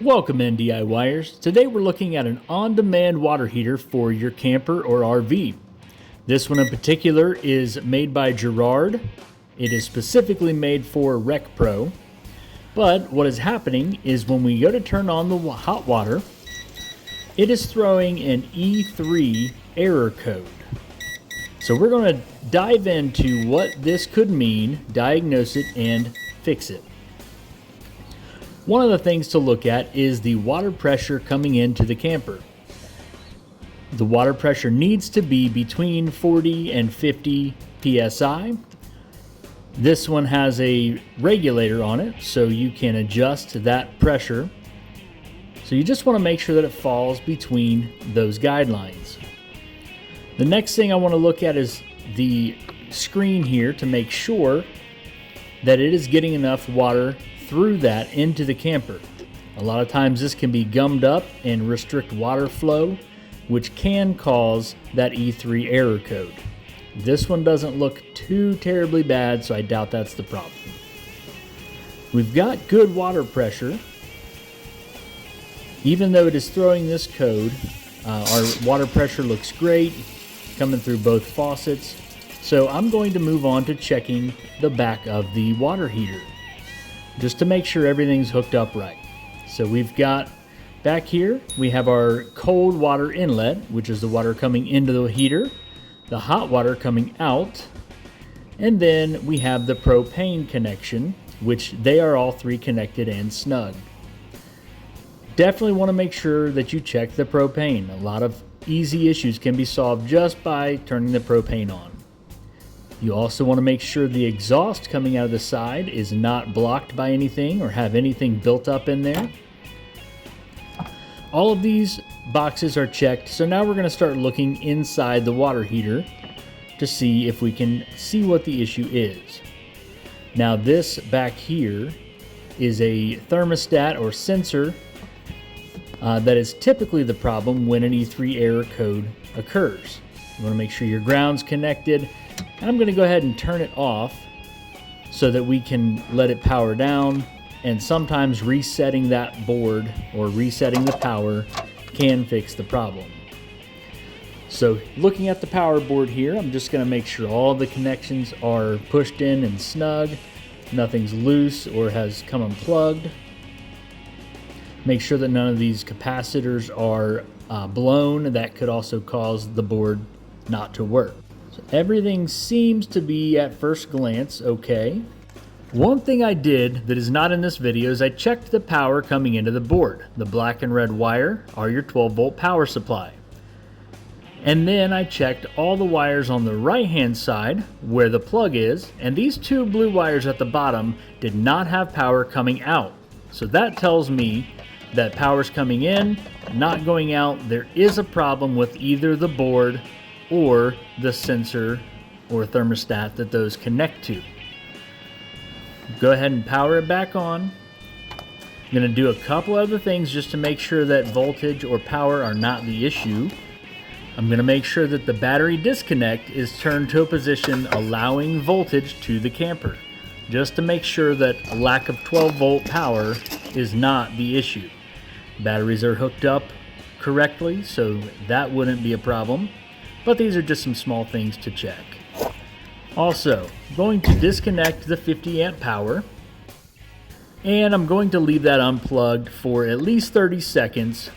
Welcome in, DIYers. Today we're looking at an on-demand water heater for your camper or RV. This one in particular is made by Gerard. It is specifically made for Rec Pro. But what is happening is when we go to turn on the hot water, it is throwing an E3 error code. So we're going to dive into what this could mean, diagnose it, and fix it. One of the things to look at is the water pressure coming into the camper. The water pressure needs to be between 40 and 50 psi. This one has a regulator on it, so you can adjust that pressure. So you just want to make sure that it falls between those guidelines. The next thing I want to look at is the screen here to make sure that it is getting enough water through that into the camper. A lot of times this can be gummed up and restrict water flow, which can cause that E3 error code. This one doesn't look too terribly bad, so I doubt that's the problem. We've got good water pressure. Even though it is throwing this code, our water pressure looks great, coming through both faucets. So I'm going to move on to checking the back of the water heater, just to make sure everything's hooked up right. So we've got back here, we have our cold water inlet, which is the water coming into the heater, the hot water coming out, and then we have the propane connection, which they are all three connected and snug. Definitely want to make sure that you check the propane. A lot of easy issues can be solved just by turning the propane on. You also want to make sure the exhaust coming out of the side is not blocked by anything or have anything built up in there. All of these boxes are checked, so now we're going to start looking inside the water heater to see if we can see what the issue is. Now this back here is a thermostat or sensor that is typically the problem when an E3 error code occurs. You want to make sure your ground's connected. And I'm going to go ahead and turn it off so that we can let it power down, and sometimes resetting that board or resetting the power can fix the problem. So looking at the power board here, I'm just going to make sure all the connections are pushed in and snug, nothing's loose or has come unplugged. Make sure that none of these capacitors are blown. That could also cause the board not to work. So everything seems to be at first glance okay. One thing I did that is not in this video is I checked the power coming into the board. The black and red wire are your 12-volt power supply. And then I checked all the wires on the right-hand side where the plug is, and these two blue wires at the bottom did not have power coming out. So that tells me that power's coming in, not going out. There is a problem with either the board or the sensor or thermostat that those connect to. Go ahead and power it back on. I'm going to do a couple other things just to make sure that voltage or power are not the issue. I'm going to make sure that the battery disconnect is turned to a position allowing voltage to the camper, just to make sure that a lack of 12-volt power is not the issue. Batteries are hooked up correctly, so that wouldn't be a problem. But these are just some small things to check. Also, I'm going to disconnect the 50 amp power, and I'm going to leave that unplugged for at least 30 seconds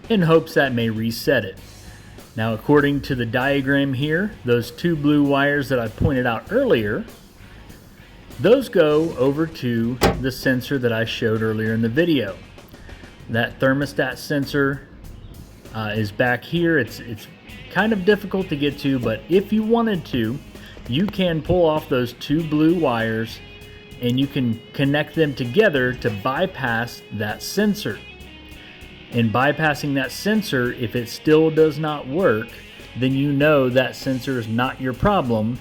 in hopes that may reset it. Now, according to the diagram here, those two blue wires that I pointed out earlier, those go over to the sensor that I showed earlier in the video. That thermostat sensor is back here. It's kind of difficult to get to, but if you wanted to, you can pull off those two blue wires and you can connect them together to bypass that sensor. In bypassing that sensor, if it still does not work, then you know that sensor is not your problem,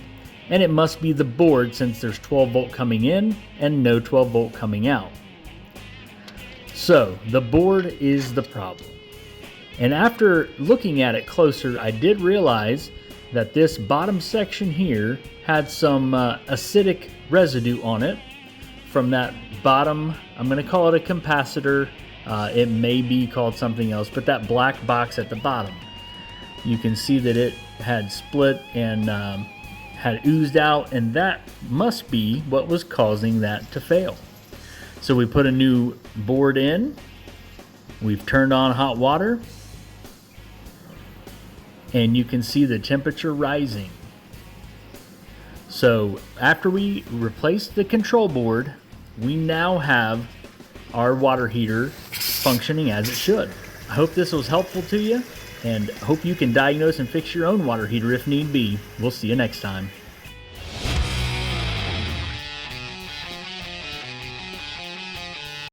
and it must be the board since there's 12 volt coming in and no 12 volt coming out. So the board is the problem. And after looking at it closer, I did realize that this bottom section here had some acidic residue on it from that bottom, I'm going to call it a capacitor. It may be called something else, but that black box at the bottom, you can see that it had split and had oozed out, and that must be what was causing that to fail. So we put a new board in, we've turned on hot water, and you can see the temperature rising. So after we replaced the control board, we now have our water heater functioning as it should. I hope this was helpful to you, and hope you can diagnose and fix your own water heater if need be. We'll see you next time.